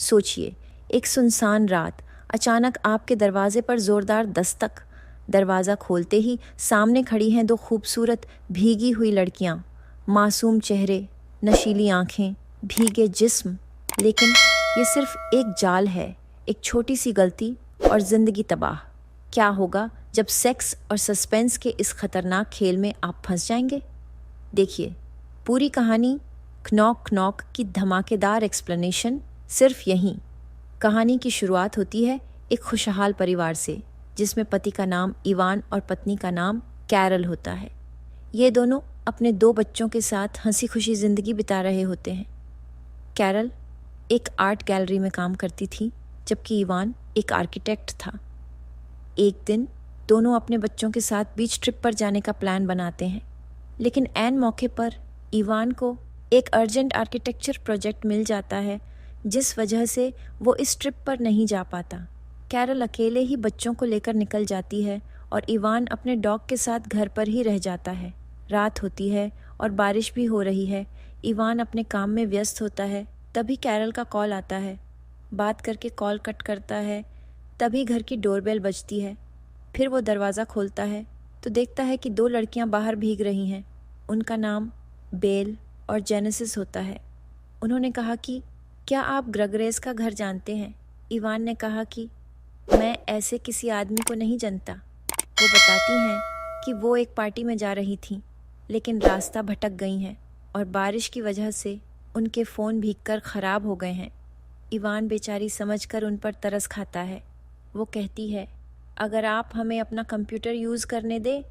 सोचिए, एक सुनसान रात, अचानक आपके दरवाजे पर जोरदार दस्तक। दरवाज़ा खोलते ही सामने खड़ी हैं दो खूबसूरत भीगी हुई लड़कियां। मासूम चेहरे, नशीली आंखें, भीगे जिस्म। लेकिन ये सिर्फ एक जाल है, एक छोटी सी गलती और ज़िंदगी तबाह। क्या होगा जब सेक्स और सस्पेंस के इस खतरनाक खेल में आप फंस जाएंगे? देखिए, पूरी कहानी knocc knocc की धमाकेदार एक्सप्लेनेशन सिर्फ यहीं। कहानी की शुरुआत होती है एक खुशहाल परिवार से, जिसमें पति का नाम इवान और पत्नी का नाम कैरल होता है। ये दोनों अपने दो बच्चों के साथ हंसी खुशी ज़िंदगी बिता रहे होते हैं। कैरल एक आर्ट गैलरी में काम करती थी, जबकि इवान एक आर्किटेक्ट था। एक दिन दोनों अपने बच्चों के साथ बीच ट्रिप पर जाने का प्लान बनाते हैं, लेकिन ऐन मौके पर इवान को एक अर्जेंट आर्किटेक्चर प्रोजेक्ट मिल जाता है, जिस वजह से वो इस ट्रिप पर नहीं जा पाता। कैरल अकेले ही बच्चों को लेकर निकल जाती है और इवान अपने डॉग के साथ घर पर ही रह जाता है। रात होती है और बारिश भी हो रही है। इवान अपने काम में व्यस्त होता है, तभी कैरल का कॉल आता है। बात करके कॉल कट करता है, तभी घर की डोरबेल बजती है। फिर वो दरवाज़ा खोलता है तो देखता है कि दो लड़कियां बाहर भीग रही हैं। उनका नाम बेल और जेनेसिस होता है। उन्होंने कहा कि क्या आप ग्रेगरेस का घर जानते हैं? इवान ने कहा कि मैं ऐसे किसी आदमी को नहीं जानता। वो बताती हैं कि वो एक पार्टी में जा रही थीं, लेकिन रास्ता भटक गई हैं और बारिश की वजह से उनके फ़ोन भीगकर ख़राब हो गए हैं। इवान बेचारी समझकर उन पर तरस खाता है। वो कहती है, अगर आप हमें अपना कंप्यूटर यूज़ करने दें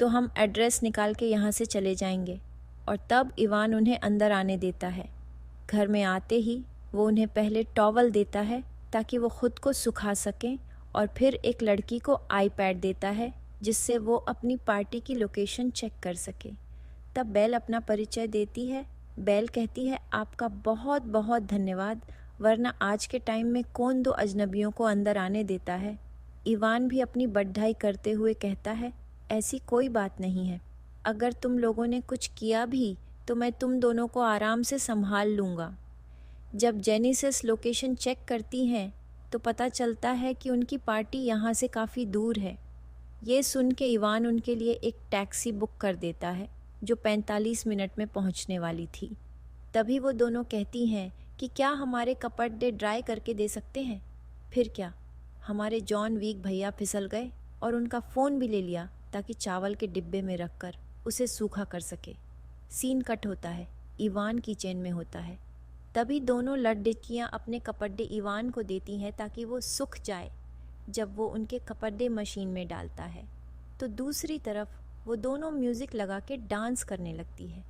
तो हम एड्रेस निकाल के यहाँ से चले जाएंगे। और तब इवान उन्हें अंदर आने देता है। घर में आते ही वो उन्हें पहले टॉवल देता है ताकि वो खुद को सुखा सकें, और फिर एक लड़की को आईपैड देता है जिससे वो अपनी पार्टी की लोकेशन चेक कर सके। तब बेल अपना परिचय देती है। बेल कहती है, आपका बहुत बहुत धन्यवाद, वरना आज के टाइम में कौन दो अजनबियों को अंदर आने देता है। इवान भी अपनी बड़ाई करते हुए कहता है, ऐसी कोई बात नहीं है। अगर तुम लोगों ने कुछ किया भी तो मैं तुम दोनों को आराम से संभाल लूँगा। जब जेनेसिस लोकेशन चेक करती हैं तो पता चलता है कि उनकी पार्टी यहाँ से काफ़ी दूर है। ये सुन के इवान उनके लिए एक टैक्सी बुक कर देता है जो 45 मिनट में पहुँचने वाली थी। तभी वो दोनों कहती हैं कि क्या हमारे कपड़े ड्राई करके दे सकते हैं? फिर क्या, हमारे जॉन वीक भैया फिसल गए और उनका फ़ोन भी ले लिया ताकि चावल के डिब्बे में रखकर उसे सूखा कर सके। सीन कट होता है, इवान किचन में होता है। तभी दोनों लड़कियां अपने कपड़े इवान को देती हैं ताकि वो सूख जाए। जब वो उनके कपड़े मशीन में डालता है तो दूसरी तरफ वो दोनों म्यूज़िक लगा के डांस करने लगती है।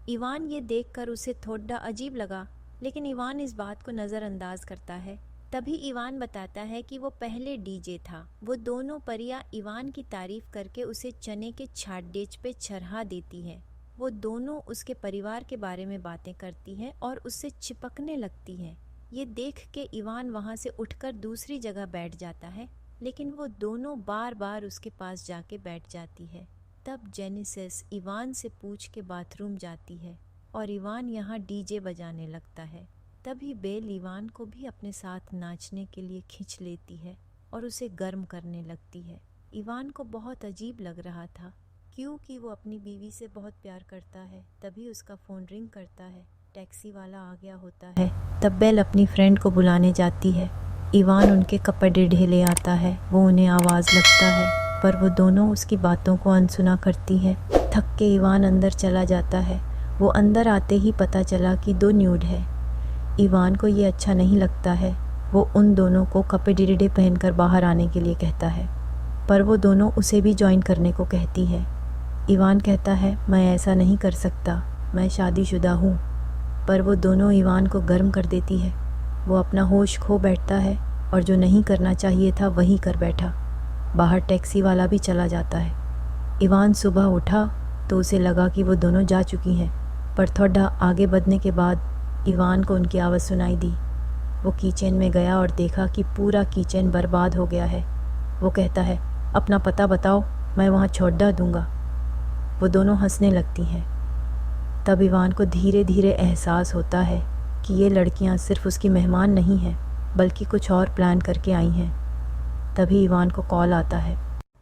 इवान ये देखकर उसे थोड़ा अजीब लगा, लेकिन इवान इस बात को नज़रअंदाज करता है। तभी इवान बताता है कि वो पहले डीजे था। वो दोनों परियां इवान की तारीफ करके उसे चने के छाड़ेज पे चढ़ा देती हैं। वो दोनों उसके परिवार के बारे में बातें करती हैं और उससे चिपकने लगती हैं। ये देख के इवान वहाँ से उठकर दूसरी जगह बैठ जाता है, लेकिन वो दोनों बार बार उसके पास जाके बैठ जाती है। तब जेनेसिस इवान से पूछ के बाथरूम जाती है और इवान यहाँ डीजे बजाने लगता है। तभी बेल इवान को भी अपने साथ नाचने के लिए खींच लेती है और उसे गर्म करने लगती है। इवान को बहुत अजीब लग रहा था, क्योंकि वो अपनी बीवी से बहुत प्यार करता है। तभी उसका फ़ोन रिंग करता है। टैक्सी वाला आ गया होता है। तब बेल अपनी फ्रेंड को बुलाने जाती है। इवान उनके कपड़े ढेले आता है। वो उन्हें आवाज़ लगता है, पर वो दोनों उसकी बातों को अनसुना करती है। थक के इवान अंदर चला जाता है। वो अंदर आते ही पता चला कि दो न्यूड है। इवान को ये अच्छा नहीं लगता है। वो उन दोनों को कपड़े पहनकर बाहर आने के लिए कहता है, पर वो दोनों उसे भी ज्वाइन करने को कहती है। इवान कहता है, मैं ऐसा नहीं कर सकता, मैं शादीशुदा हूँ। पर वो दोनों इवान को गर्म कर देती है। वो अपना होश खो बैठता है और जो नहीं करना चाहिए था वही कर बैठा। बाहर टैक्सी वाला भी चला जाता है। इवान सुबह उठा तो उसे लगा कि वो दोनों जा चुकी हैं, पर थोड़ा आगे बढ़ने के बाद इवान को उनकी आवाज़ सुनाई दी। वो किचन में गया और देखा कि पूरा किचन बर्बाद हो गया है। वो कहता है, अपना पता बताओ, मैं वहाँ छोड़ दूँगा। वो दोनों हंसने लगती हैं। तब इवान को धीरे धीरे एहसास होता है कि ये लड़कियाँ सिर्फ उसकी मेहमान नहीं हैं, बल्कि कुछ और प्लान करके आई हैं। तभी इवान को कॉल आता है।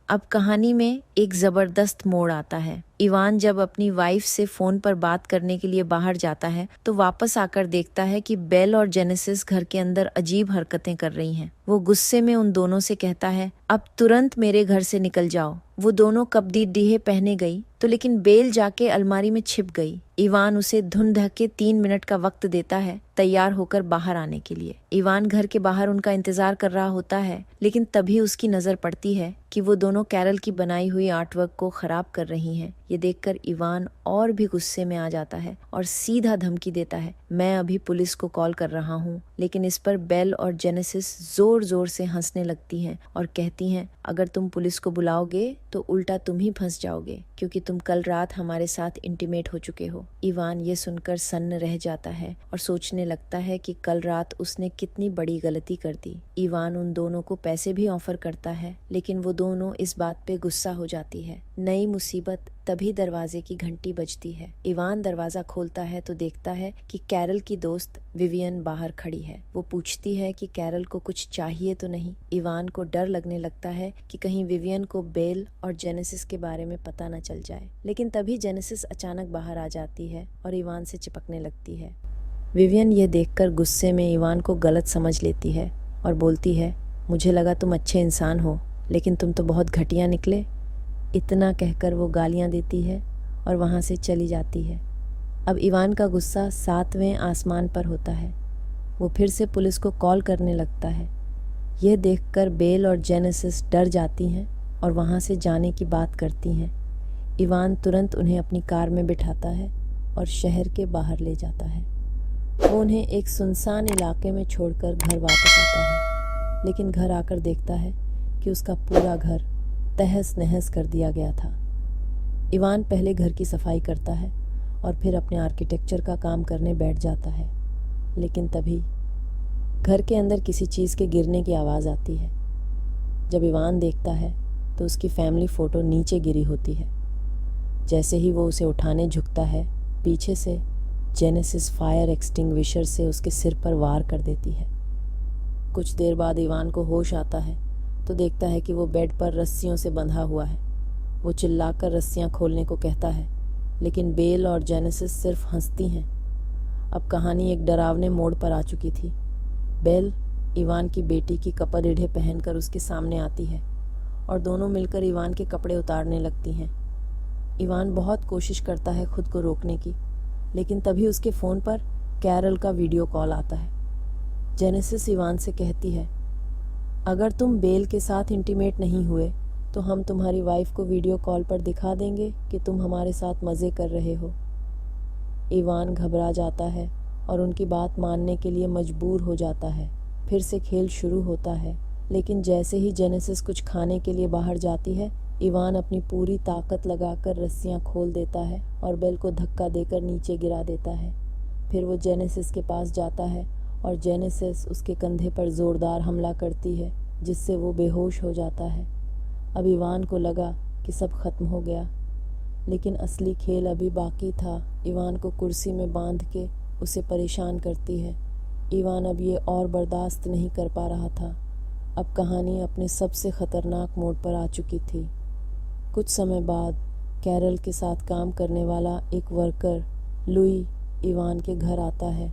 अब कहानी में एक ज़बरदस्त मोड़ आता है। इवान जब अपनी वाइफ से फ़ोन पर बात करने के लिए बाहर जाता है तो वापस आकर देखता है कि बेल और जेनेसिस घर के अंदर अजीब हरकतें कर रही हैं। वो गुस्से में उन दोनों से कहता है, अब तुरंत मेरे घर से निकल जाओ। वो दोनों कपड़े पहने गई तो लेकिन बेल जाके अलमारी में छिप गई। इवान उसे धुन ढके 3 मिनट का वक्त देता है तैयार होकर बाहर आने के लिए। इवान घर के बाहर उनका इंतजार कर रहा होता है, लेकिन तभी उसकी नजर पड़ती है कि वो दोनों कैरल की बनाई हुई आर्टवर्क को खराब कर रही हैं। ये देखकर इवान और भी गुस्से में आ जाता है और सीधा धमकी देता है, मैं अभी पुलिस को कॉल कर रहा हूँ। लेकिन इस पर बेल और जेनेसिस जोर जोर से हंसने लगती हैं और कहती हैं, अगर तुम पुलिस को बुलाओगे तो उल्टा तुम ही फंस जाओगे, क्योंकि तुम कल रात हमारे साथ इंटीमेट हो चुके हो। इवान ये सुनकर सन्न रह जाता है और सोचने लगता है कि कल रात उसने कितनी बड़ी गलती कर दी। इवान उन दोनों को पैसे भी ऑफर करता है, लेकिन वो दोनों इस बात पे गुस्सा हो जाती है। नई मुसीबत। तभी दरवाजे की घंटी बजती है। इवान दरवाजा खोलता है तो देखता है कि कैरल की दोस्त विवियन बाहर खड़ी है। वो पूछती है कि कैरल को कुछ चाहिए तो नहीं। इवान को डर लगने लगता है कि कहीं विवियन को बेल और जेनेसिस के बारे में पता न चल जाए। लेकिन तभी जेनेसिस अचानक बाहर आ जाती है और इवान से चिपकने लगती है। विवियन ये देखकर गुस्से में इवान को गलत समझ लेती है और बोलती है, मुझे लगा तुम अच्छे इंसान हो, लेकिन तुम तो बहुत घटिया निकले। इतना कहकर वो गालियां देती है और वहाँ से चली जाती है। अब इवान का गुस्सा 7वें आसमान पर होता है। वो फिर से पुलिस को कॉल करने लगता है। यह देखकर बेल और जेनेसिस डर जाती हैं और वहाँ से जाने की बात करती हैं। इवान तुरंत उन्हें अपनी कार में बिठाता है और शहर के बाहर ले जाता है। वो उन्हें एक सुनसान इलाके में छोड़कर घर वापस आता है, लेकिन घर आकर देखता है कि उसका पूरा घर तहस नहस कर दिया गया था। इवान पहले घर की सफाई करता है और फिर अपने आर्किटेक्चर का काम करने बैठ जाता है, लेकिन तभी घर के अंदर किसी चीज़ के गिरने की आवाज़ आती है। जब इवान देखता है तो उसकी फैमिली फ़ोटो नीचे गिरी होती है। जैसे ही वो उसे उठाने झुकता है, पीछे से जेनेसिस फायर एक्सटिंग्विशर से उसके सिर पर वार कर देती है। कुछ देर बाद इवान को होश आता है तो देखता है कि वो बेड पर रस्सियों से बंधा हुआ है। वो चिल्लाकर रस्सियां खोलने को कहता है, लेकिन बेल और जेनेसिस सिर्फ हंसती हैं। अब कहानी एक डरावने मोड़ पर आ चुकी थी। बेल इवान की बेटी की कपड़े पहनकर उसके सामने आती है और दोनों मिलकर इवान के कपड़े उतारने लगती हैं। इवान बहुत कोशिश करता है खुद को रोकने की, लेकिन तभी उसके फ़ोन पर कैरल का वीडियो कॉल आता है। जेनेसिस इवान से कहती है, अगर तुम बेल के साथ इंटीमेट नहीं हुए तो हम तुम्हारी वाइफ को वीडियो कॉल पर दिखा देंगे कि तुम हमारे साथ मज़े कर रहे हो। इवान घबरा जाता है और उनकी बात मानने के लिए मजबूर हो जाता है। फिर से खेल शुरू होता है, लेकिन जैसे ही जेनेसिस कुछ खाने के लिए बाहर जाती है, इवान अपनी पूरी ताकत लगाकर रस्सियां खोल देता है और बेल को धक्का देकर नीचे गिरा देता है। फिर वो जेनेसिस के पास जाता है और जेनेसिस उसके कंधे पर ज़ोरदार हमला करती है, जिससे वो बेहोश हो जाता है। अब इवान को लगा कि सब खत्म हो गया, लेकिन असली खेल अभी बाकी था। इवान को कुर्सी में बांध के उसे परेशान करती है। इवान अब ये और बर्दाश्त नहीं कर पा रहा था। अब कहानी अपने सबसे ख़तरनाक मोड़ पर आ चुकी थी। कुछ समय बाद कैरल के साथ काम करने वाला एक वर्कर लुई इवान के घर आता है।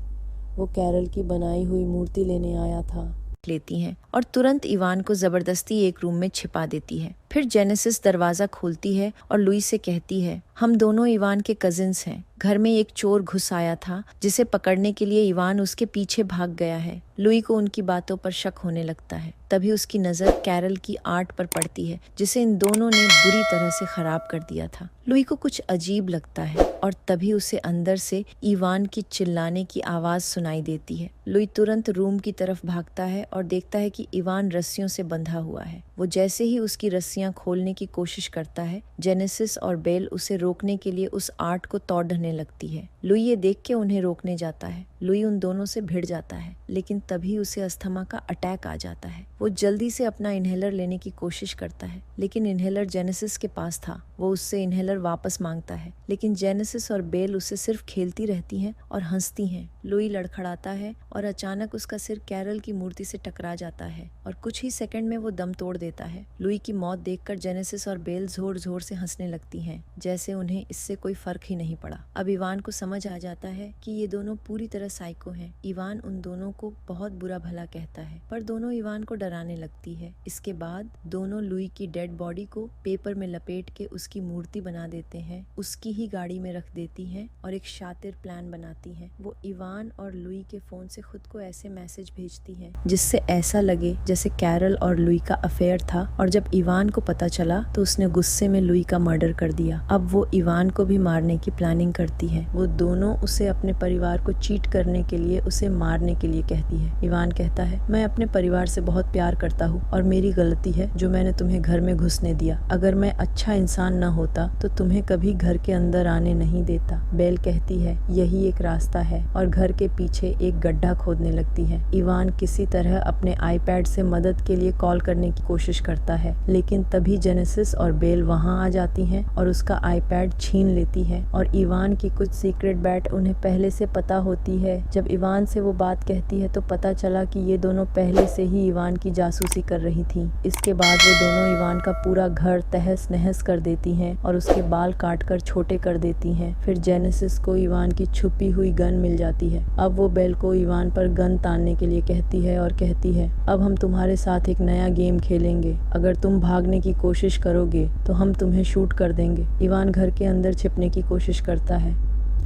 वो कैरल की बनाई हुई मूर्ति लेने आया था। लेती हैं और तुरंत इवान को जबरदस्ती एक रूम में छिपा देती है। फिर जेनेसिस दरवाजा खोलती है और लुई से कहती है, हम दोनों इवान के कजिन्स हैं। घर में एक चोर घुस आया था जिसे पकड़ने के लिए इवान उसके पीछे भाग गया है। लुई को उनकी बातों पर शक होने लगता है। तभी उसकी नजर कैरल की आर्ट पर पड़ती है, जिसे इन दोनों ने बुरी तरह से खराब कर दिया था। लुई को कुछ अजीब लगता है और तभी उसे अंदर से इवान की चिल्लाने की आवाज सुनाई देती है। लुई तुरंत रूम की तरफ भागता है और देखता है कि इवान रस्सियों से बंधा हुआ है। वो जैसे ही उसकी रस्सियां खोलने की कोशिश करता है, जेनेसिस और बेल उसे रोकने के लिए उस आर्ट को तोड़ने लगती है। लुई ये देख के उन्हें रोकने जाता है, लुई उन दोनों से भिड़ जाता है, लेकिन तभी उसे अस्थमा का अटैक आ जाता है। वो जल्दी से अपना इन्हेलर लेने की कोशिश करता है, लेकिन इन्हेलर जेनेसिस के पास था। वो उससे इन्हेलर वापस मांगता है, लेकिन जेनेसिस और बेल उससे सिर्फ खेलती रहती हैं और हंसती हैं। लुई लड़खड़ाता है और अचानक उसका सिर कैरल की मूर्ति से टकरा जाता है और कुछ ही सेकंड में वो दम तोड़ देता है। लुई की मौत देखकर जेनेसिस और बेल जोर जोर से हंसने लगती हैं, जैसे उन्हें इससे कोई फर्क ही नहीं पड़ा। अब इवान को समझ आ जाता है कि ये दोनों पूरी तरह साइको हैं। इवान उन दोनों को बहुत बुरा भला कहता है, पर दोनों इवान को डराने लगती है। इसके बाद दोनों लुई की डेड बॉडी को पेपर में लपेट के उसकी मूर्ति बना देते हैं, उसकी ही गाड़ी में रख देती हैं और एक शातिर प्लान बनाती हैं। वो इवान और लुई के फोन से खुद को ऐसे मैसेज भेजती हैं जिससे ऐसा लगे जैसे कैरल और लुई का अफेयर था, और जब इवान को पता चला तो उसने गुस्से में लुई का मर्डर कर दिया। अब वो इवान को भी मारने की प्लानिंग करती है। वो दोनों उसे अपने परिवार को चीट करने के लिए उसे मारने के लिए कहती है। इवान कहता है, मैं अपने परिवार से बहुत प्यार करता हूँ और मेरी गलती है जो मैंने तुम्हें घर में घुसने दिया। अगर मैं अच्छा इंसान न होता तो तुम्हें कभी घर के अंदर आने नहीं देता। बेल कहती है, यही एक रास्ता है, और घर के पीछे एक गड्ढा खोदने लगती है। इवान किसी तरह अपने आईपैड से मदद के लिए कॉल करने की कोशिश करता है, लेकिन तभी जेनेसिस और बेल वहां आ जाती हैं और उसका आईपैड छीन लेती है। और इवान की कुछ सीक्रेट बैट उन्हें पहले से पता होती है। जब इवान से वो बात कहती है तो पता चला कि ये दोनों पहले से ही इवान की जासूसी कर रही थी। इसके बाद वो दोनों इवान का पूरा घर तहस नहस कर देती हैं और उसके बाल काटकर छोटे कर देती हैं। फिर जेनेसिस को इवान की छुपी हुई गन मिल जाती है। अब वो बेल को इवान पर गन तानने के लिए कहती है और कहती है, अब हम तुम्हारे साथ एक नया गेम खेलेंगे। अगर तुम भागने की कोशिश करोगे तो हम तुम्हें शूट कर देंगे। इवान घर के अंदर छिपने की कोशिश करता है,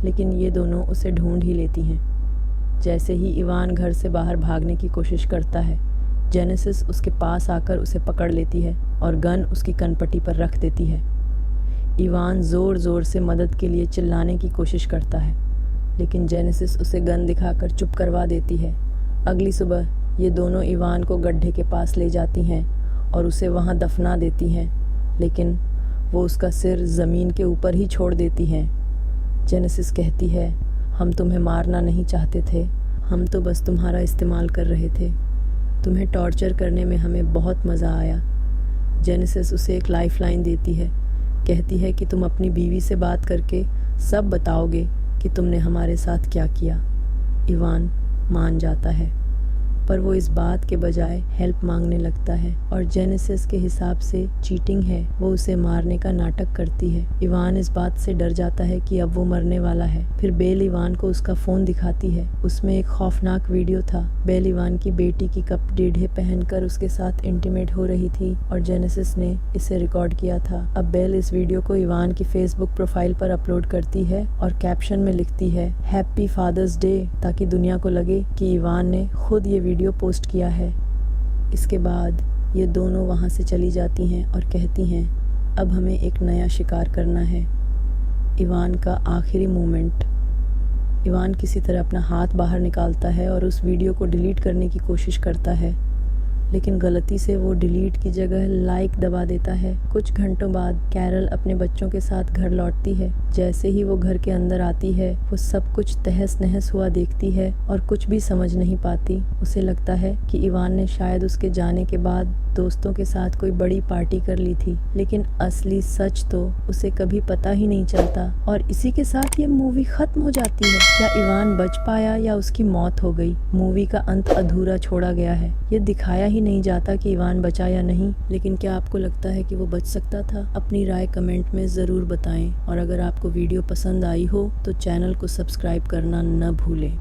लेकिन ये दोनों उसे ढूंढ ही लेती हैं। जैसे ही इवान घर से बाहर भागने की कोशिश करता है, जेनेसिस उसके पास आकर उसे पकड़ लेती है और गन उसकी कनपट्टी पर रख देती है। इवान जोर जोर से मदद के लिए चिल्लाने की कोशिश करता है, लेकिन जेनेसिस उसे गन दिखाकर चुप करवा देती है। अगली सुबह ये दोनों इवान को गड्ढे के पास ले जाती हैं और उसे वहां दफना देती हैं, लेकिन वो उसका सिर ज़मीन के ऊपर ही छोड़ देती हैं। जेनेसिस कहती है, हम तुम्हें मारना नहीं चाहते थे, हम तो बस तुम्हारा इस्तेमाल कर रहे थे। तुम्हें टॉर्चर करने में हमें बहुत मज़ा आया। जेनेसिस उसे एक लाइफलाइन देती है, कहती है कि तुम अपनी बीवी से बात करके सब बताओगे कि तुमने हमारे साथ क्या किया। इवान मान जाता है, पर वो इस बात के बजाय हेल्प मांगने लगता है और जेनेसिस के हिसाब से चीटिंग है। वो उसे मारने का नाटक करती है। इवान इस बात से डर जाता है कि अब वो मरने वाला है। फिर बेल इवान को उसका फ़ोन दिखाती है। उसमें एक खौफनाक वीडियो था। बेल इवान की बेटी की कपड़े पहनकर उसके साथ इंटीमेट हो रही थी और जेनेसिस ने इसे रिकॉर्ड किया था। अब बेल इस वीडियो को इवान की फेसबुक प्रोफाइल पर अपलोड करती है और कैप्शन में लिखती है, हैप्पी फादर्स डे, ताकि दुनिया को लगे कि इवान ने खुद ये वीडियो पोस्ट किया है। इसके बाद ये दोनों वहां से चली जाती हैं और कहती हैं, अब हमें एक नया शिकार करना है। इवान का आखिरी मोमेंट। इवान किसी तरह अपना हाथ बाहर निकालता है और उस वीडियो को डिलीट करने की कोशिश करता है, लेकिन गलती से वो डिलीट की जगह लाइक दबा देता है। कुछ घंटों बाद कैरल अपने बच्चों के साथ घर लौटती है। जैसे ही वो घर के अंदर आती है, वो सब कुछ तहस नहस हुआ देखती है और कुछ भी समझ नहीं पाती। उसे लगता है कि इवान ने शायद उसके जाने के बाद दोस्तों के साथ कोई बड़ी पार्टी कर ली थी, लेकिन असली सच तो उसे कभी पता ही नहीं चलता। और इसी के साथ ये मूवी खत्म हो जाती है। क्या इवान बच पाया या उसकी मौत हो गई? मूवी का अंत अधूरा छोड़ा गया है। ये दिखाया ही नहीं जाता कि इवान बचा या नहीं, लेकिन क्या आपको लगता है कि वो बच सकता था? अपनी राय कमेंट में ज़रूर बताएं, और अगर आपको वीडियो पसंद आई हो तो चैनल को सब्सक्राइब करना न भूलें।